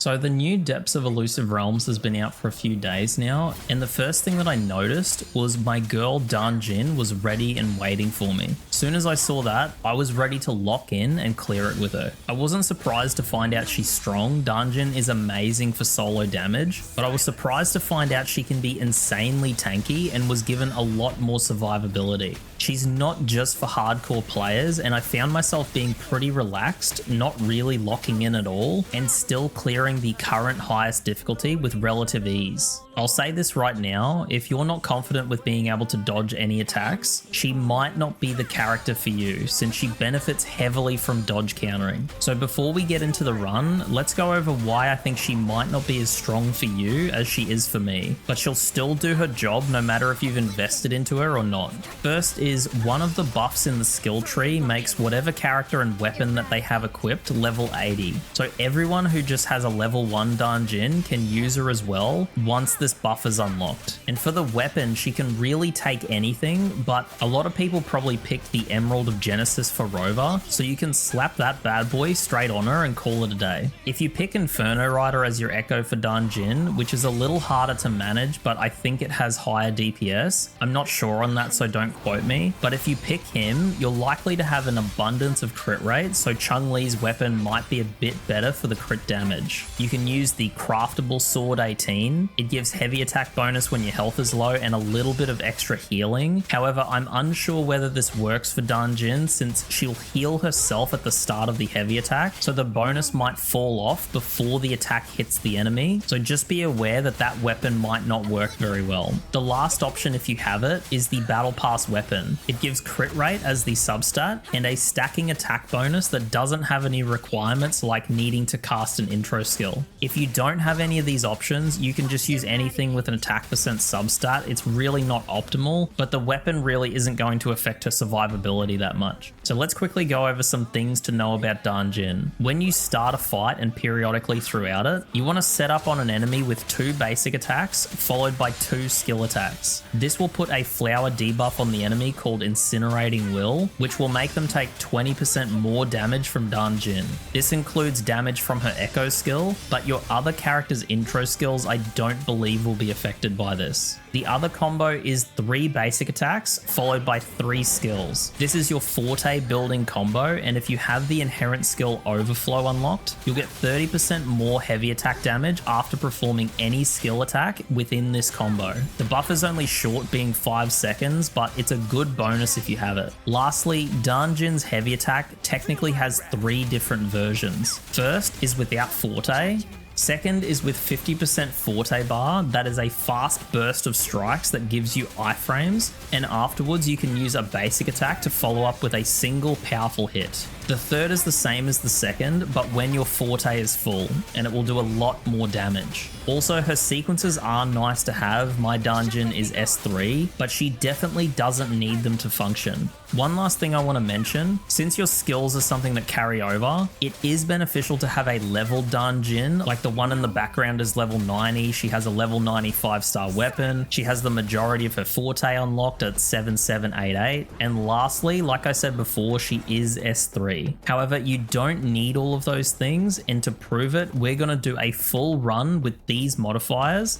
So the new Depths of Illusive Realms has been out for a few days now, and the first thing that I noticed was my girl Danjin was ready and waiting for me. As soon as I saw that, I was ready to lock in and clear it with her. I wasn't surprised to find out she's strong. Danjin is amazing for solo damage, but I was surprised to find out she can be insanely tanky and was given a lot more survivability. She's not just for hardcore players, and I found myself being pretty relaxed, not really locking in at all, and still clearing the current highest difficulty with relative ease. I'll say this right now, if you're not confident with being able to dodge any attacks, she might not be the character for you, since she benefits heavily from dodge countering. So before we get into the run, let's go over why I think she might not be as strong for you as she is for me, but she'll still do her job no matter if you've invested into her or not. First is one of the buffs in the skill tree makes whatever character and weapon that they have equipped level 80. So everyone who just has a level 1 Danjin can use her as well once this buff is unlocked. And for the weapon, she can really take anything, but a lot of people probably picked the Emerald of Genesis for Rover, so you can slap that bad boy straight on her and call it a day. If you pick Inferno Rider as your echo for Danjin, which is a little harder to manage, but I think it has higher DPS, I'm not sure on that, so don't quote me, but if you pick him, you're likely to have an abundance of crit rate, so Changli's weapon might be a bit better for the crit damage. You can use the craftable sword 18. It gives heavy attack bonus when your health is low and a little bit of extra healing. However, I'm unsure whether this works for Danjin since she'll heal herself at the start of the heavy attack, so the bonus might fall off before the attack hits the enemy, so just be aware that that weapon might not work very well. The last option, if you have it, is the Battle Pass weapon. It gives crit rate as the substat and a stacking attack bonus that doesn't have any requirements like needing to cast an intro skill. If you don't have any of these options, you can just use anything with an attack percent substat. It's really not optimal, but the weapon really isn't going to affect her survivability that much. So let's quickly go over some things to know about Danjin. When you start a fight and periodically throughout it, you want to set up on an enemy with 2 basic attacks followed by 2 skill attacks. This will put a flower debuff on the enemy called Incinerating Will, which will make them take 20% more damage from Danjin. This includes damage from her echo skill, but your other character's intro skills I don't believe will be affected by this. The other combo is 3 basic attacks followed by 3 skills. This is your forte building combo, and if you have the inherent skill Overflow unlocked, you'll get 30% more heavy attack damage after performing any skill attack within this combo. The buff is only short, being 5 seconds, but it's a good bonus if you have it. Lastly, Danjin's heavy attack technically has 3 different versions. First is without forte. Second is with 50% forte bar, that is a fast burst of strikes that gives you iframes, and afterwards you can use a basic attack to follow up with a single powerful hit. The third is the same as the second, but when your forte is full, and it will do a lot more damage. Also, her sequences are nice to have. My Danjin is S3, but she definitely doesn't need them to function. One last thing I want to mention, since your skills are something that carry over, it is beneficial to have a leveled Danjin, like the one in the background is level 90, she has a level 95 star weapon, she has the majority of her forte unlocked at 7788, and lastly, like I said before, she is S3. However, you don't need all of those things, and to prove it, we're going to do a full run with these modifiers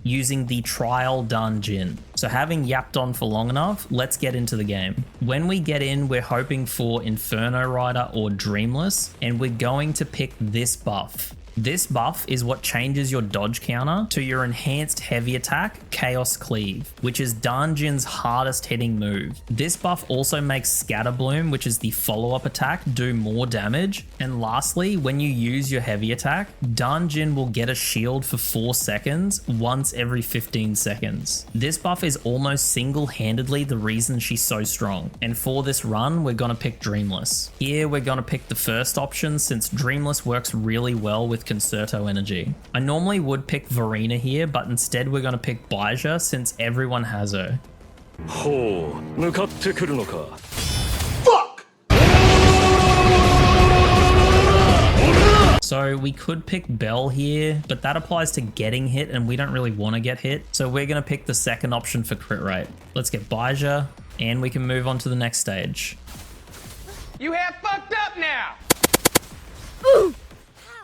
using the trial Danjin. So having yapped on for long enough, let's get into the game. When we get in, we're hoping for Inferno Rider or Dreamless, and we're going to pick this buff. This buff is what changes your dodge counter to your enhanced heavy attack, Chaos Cleave, which is Danjin's hardest hitting move. This buff also makes Scatter Bloom, which is the follow-up attack, do more damage. And lastly, when you use your heavy attack, Danjin will get a shield for 4 seconds once every 15 seconds. This buff is almost single-handedly the reason she's so strong. And for this run, we're gonna pick Dreamless. Here, we're gonna pick the first option since Dreamless works really well with Concerto energy. I normally would pick Verena here, but instead we're going to pick Baija since everyone has her. Fuck! So we could pick Belle here, but that applies to getting hit and we don't really want to get hit. So we're going to pick the second option for crit rate. Let's get Baija and we can move on to the next stage. You have fucked up now! Ooh.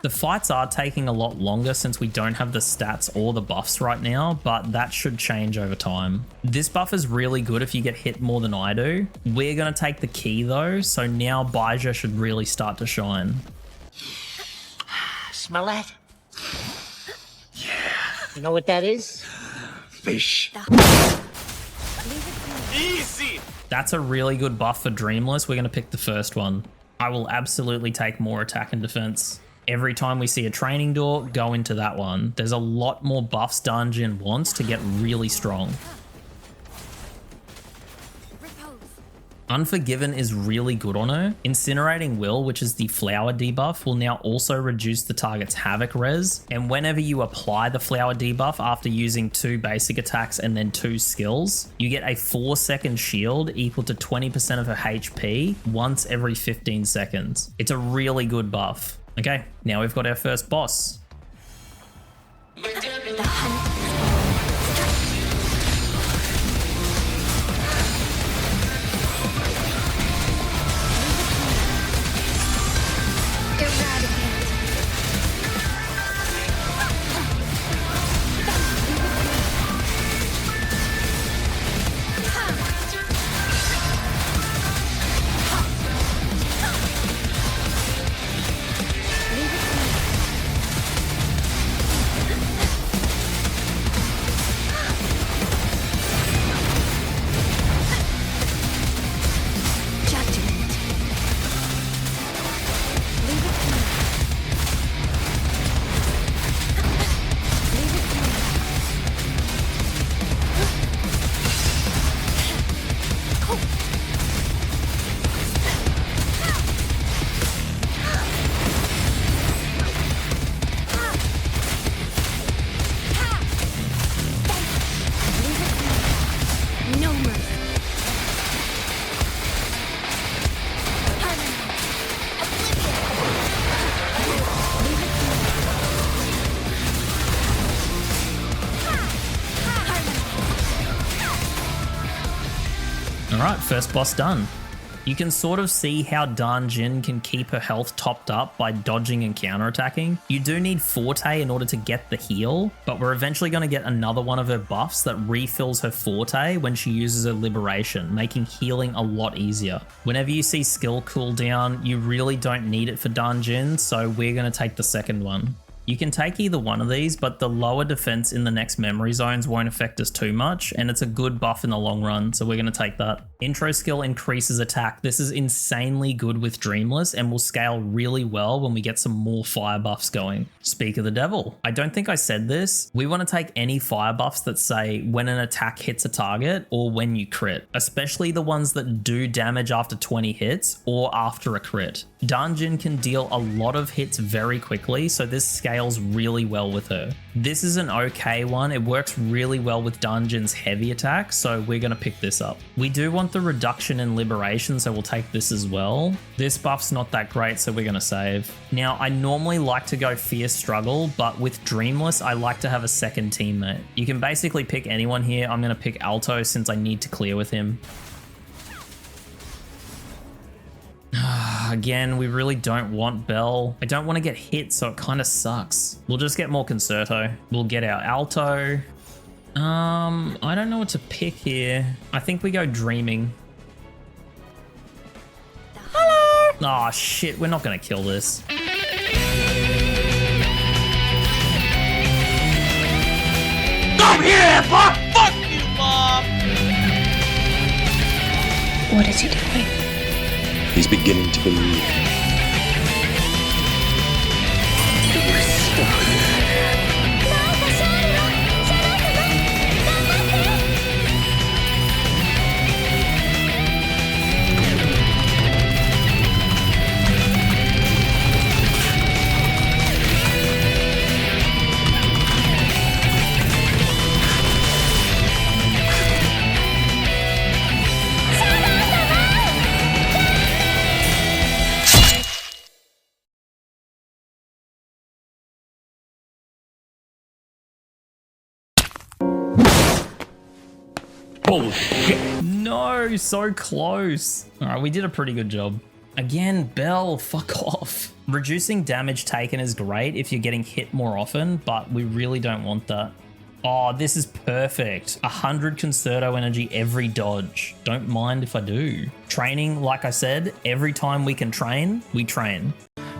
The fights are taking a lot longer since we don't have the stats or the buffs right now, but that should change over time. This buff is really good if you get hit more than I do. We're going to take the key though, so now Baija should really start to shine. Smell that? Yeah. You know what that is? Fish. Easy! That's a really good buff for Dreamless. We're going to pick the first one. I will absolutely take more attack and defense. Every time we see a training door, go into that one. There's a lot more buffs Danjin wants to get really strong. Unforgiven is really good on her. Incinerating Will, which is the flower debuff, will now also reduce the target's havoc res. And whenever you apply the flower debuff after using 2 basic attacks and then 2 skills, you get a 4-second shield equal to 20% of her HP once every 15 seconds. It's a really good buff. Okay, now we've got our first boss. Alright, first boss done. You can sort of see how Danjin can keep her health topped up by dodging and counterattacking. You do need Forte in order to get the heal, but we're eventually going to get another one of her buffs that refills her Forte when she uses her Liberation, making healing a lot easier. Whenever you see skill cooldown, you really don't need it for Danjin, so we're going to take the second one. You can take either one of these, but the lower defense in the next memory zones won't affect us too much, and it's a good buff in the long run, so we're going to take that. Intro skill increases attack. This is insanely good with Dreamless and will scale really well when we get some more fire buffs going. Speak of the devil. I don't think I said this. We want to take any fire buffs that say when an attack hits a target or when you crit, especially the ones that do damage after 20 hits or after a crit. Danjin can deal a lot of hits very quickly, so this scales really well with her. This is an okay one. It works really well with Danjin's heavy attack, so we're going to pick this up. We do want the reduction in Liberation, so we'll take this as well. This buff's not that great, so we're going to save. Now, I normally like to go Fierce Struggle, but with Dreamless, I like to have a second teammate. You can basically pick anyone here. I'm going to pick Alto since I need to clear with him. Again, we really don't want Bell. I don't want to get hit, so it kind of sucks. We'll just get more Concerto. We'll get our Alto. I don't know what to pick here. I think we go Dreaming. Hello! Oh shit, we're not gonna kill this. Come here, fuck! Fuck you, Mom! What is he doing? He's beginning to believe. Bullshit! No, so close. All right, we did a pretty good job. Again, Bell, fuck off. Reducing damage taken is great if you're getting hit more often, but we really don't want that. Oh, this is perfect. 100 concerto energy every dodge. Don't mind if I do. Training, like I said, every time we can train, we train.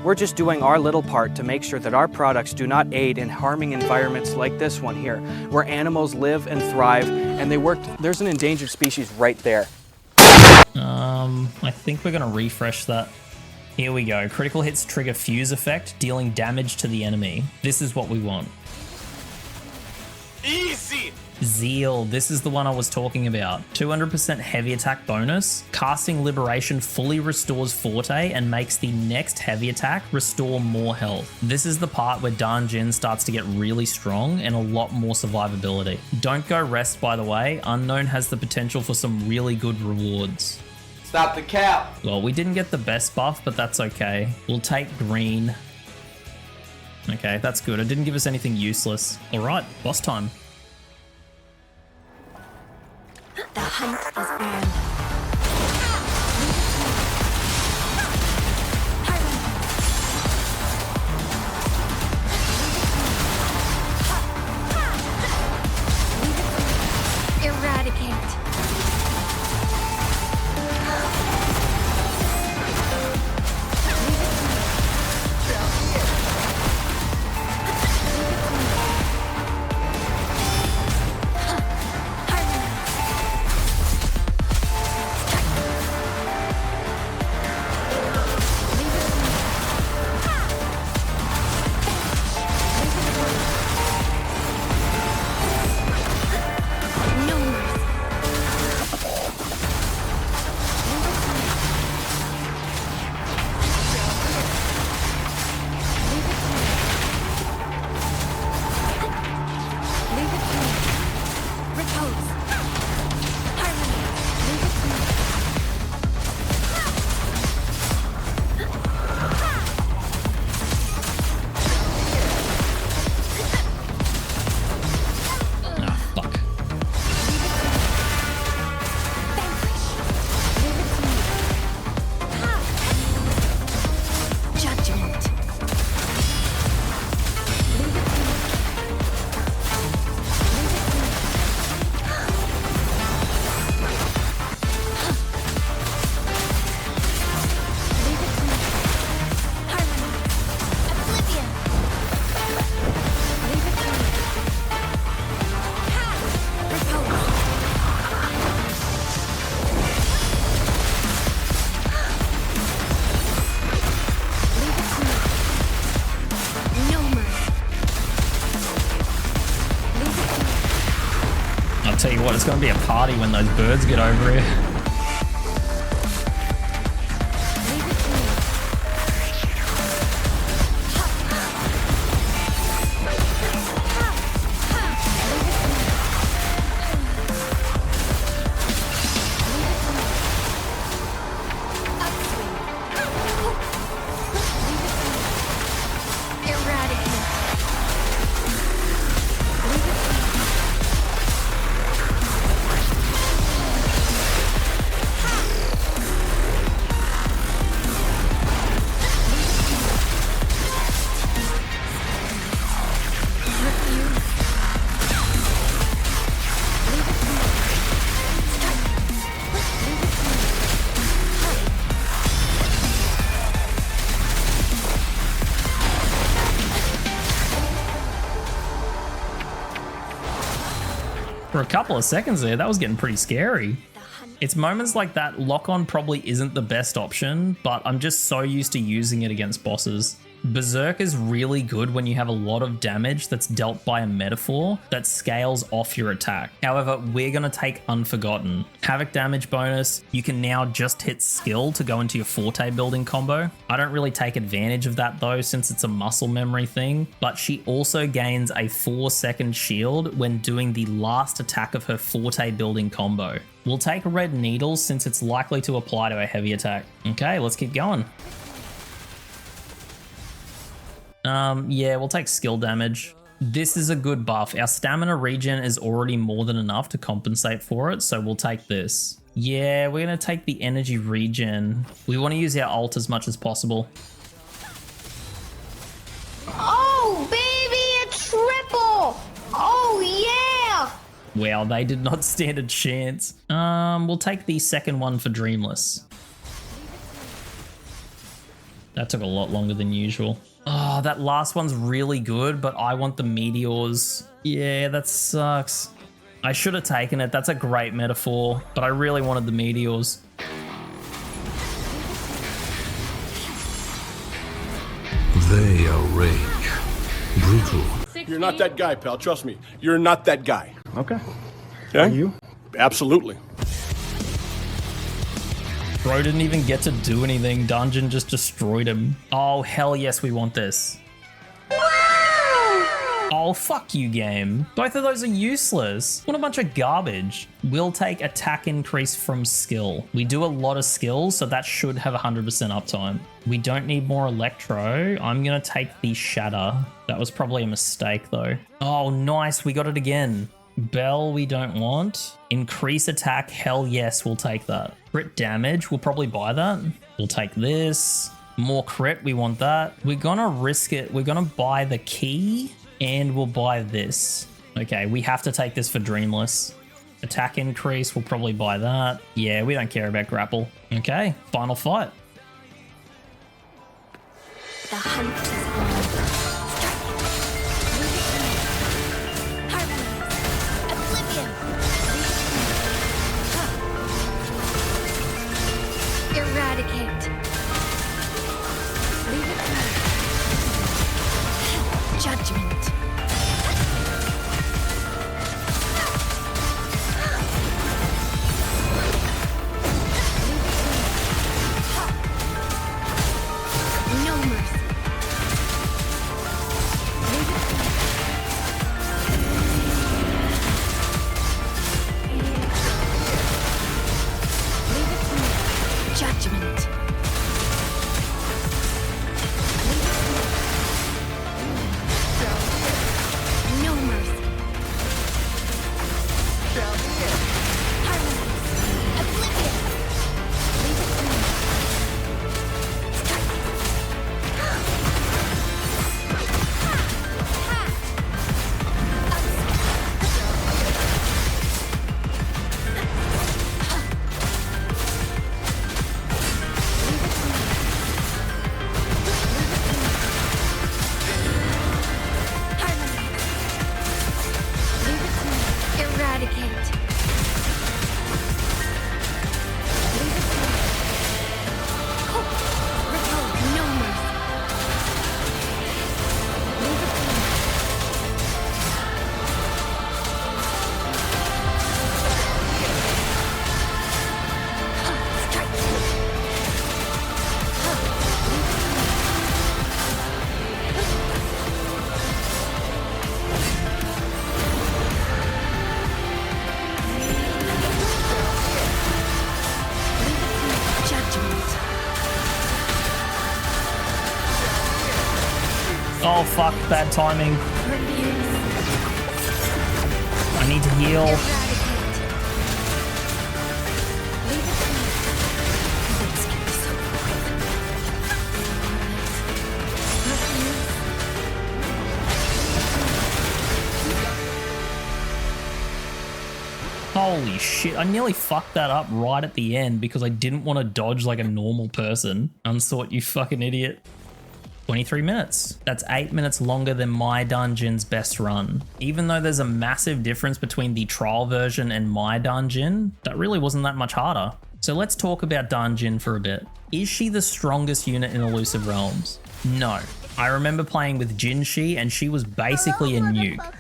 We're just doing our little part to make sure that our products do not aid in harming environments like this one here, where animals live and thrive, and they work. There's an endangered species right there. I think we're gonna refresh that. Here we go. Critical hits trigger fuse effect, dealing damage to the enemy. This is what we want. Easy! Zeal, this is the one I was talking about. 200% heavy attack bonus. Casting Liberation fully restores Forte and makes the next heavy attack restore more health. This is the part where Danjin starts to get really strong and a lot more survivability. Don't go rest, by the way. Unknown has the potential for some really good rewards. Stop the cap! Well, we didn't get the best buff, but that's okay. We'll take green. Okay, that's good. It didn't give us anything useless. All right, boss time. The hunt is on. Eradicate. Tell you what, it's going to be a party when those birds get over here. For a couple of seconds there, that was getting pretty scary. It's moments like that, lock-on probably isn't the best option, but I'm just so used to using it against bosses. Berserk is really good when you have a lot of damage that's dealt by a metaphor that scales off your attack. However, we're going to take Unforgotten. Havoc damage bonus, you can now just hit skill to go into your Forte building combo. I don't really take advantage of that though, since it's a muscle memory thing, but she also gains a 4-second shield when doing the last attack of her Forte building combo. We'll take Red Needles since it's likely to apply to a heavy attack. Okay, let's keep going. Yeah, we'll take skill damage. This is a good buff. Our stamina regen is already more than enough to compensate for it, so we'll take this. Yeah, we're gonna take the energy regen. We want to use our ult as much as possible. Wow, they did not stand a chance. We'll take the second one for Dreamless. That took a lot longer than usual. Oh, that last one's really good, but I want the meteors. Yeah, that sucks. I should have taken it. That's a great metaphor, but I really wanted the meteors. They are rage. Brutal. You're not that guy, pal. Trust me. You're not that guy. Okay. Okay? Are you? Absolutely. Bro didn't even get to do anything. Danjin just destroyed him. Oh, hell yes, we want this. Oh, fuck you, game. Both of those are useless. What a bunch of garbage. We'll take attack increase from skill. We do a lot of skills, so that should have 100% uptime. We don't need more electro. I'm going to take the shatter. That was probably a mistake, though. Oh, nice. We got it again. Bell, we don't want. Increase attack. Hell yes, we'll take that. Crit damage. We'll probably buy that. We'll take this. More crit. We want that. We're going to risk it. We're going to buy the key. And we'll buy this. Okay, we have to take this for Dreamless. Attack increase, we'll probably buy that. Yeah, we don't care about grapple. Okay, final fight. The hunt is on. Harmonize. Oblivion. Eradicate. Leave it be. Judgment. No mercy. Leave it be. Leave it be. Judgment. No mercy. Harmonize. Oblivion. Leave it be. Eradicate. Leave it be. Hope. Repel. No mercy. Leave it be. Strike. Judgment. Oh, fuck, bad timing. Refuse. I need to heal. Eradicate. Leave it be. Let's get this over with. Refuse. Holy shit, I nearly fucked that up right at the end because I didn't want to dodge like a normal person. Unsort, you fucking idiot. 23 minutes. That's 8 minutes longer than my dungeon's best run. Even though there's a massive difference between the trial version and my dungeon, that really wasn't that much harder. So let's talk about Danjin for a bit. Is she the strongest unit in Illusive Realms? No. I remember playing with Jinshi and she was basically a nuke.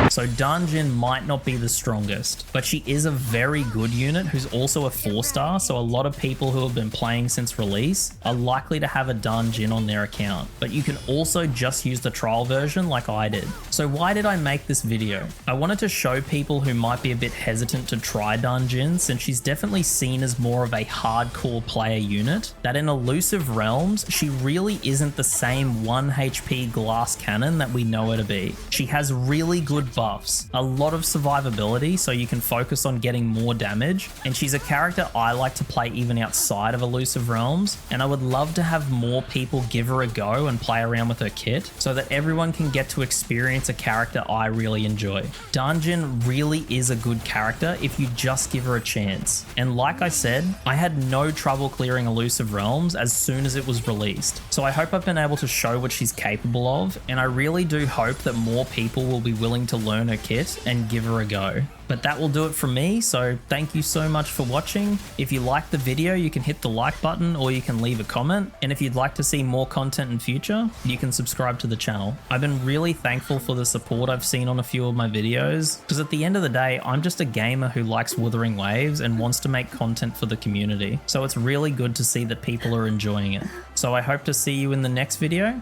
So Danjin might not be the strongest, but she is a very good unit who's also a 4-star, so a lot of people who have been playing since release are likely to have a Danjin on their account. But you can also just use the trial version like I did. So why did I make this video? I wanted to show people who might be a bit hesitant to try Danjin, since she's definitely seen as more of a hardcore player unit, that in Illusive Realms, she really isn't the same 1 HP glass cannon that we know her to be. She has really good buffs. A lot of survivability so you can focus on getting more damage, and she's a character I like to play even outside of Illusive Realms, and I would love to have more people give her a go and play around with her kit so that everyone can get to experience a character I really enjoy. Danjin really is a good character if you just give her a chance. And like I said, I had no trouble clearing Illusive Realms as soon as it was released. So I hope I've been able to show what she's capable of, and I really do hope that more people will be willing to learn her kit and give her a go. But that will do it from me, so thank you so much for watching. If you liked the video, you can hit the like button or you can leave a comment. And if you'd like to see more content in future, you can subscribe to the channel. I've been really thankful for the support I've seen on a few of my videos, because at the end of the day, I'm just a gamer who likes Wuthering Waves and wants to make content for the community. So it's really good to see that people are enjoying it. So I hope to see you in the next video,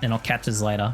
and I'll catch you later.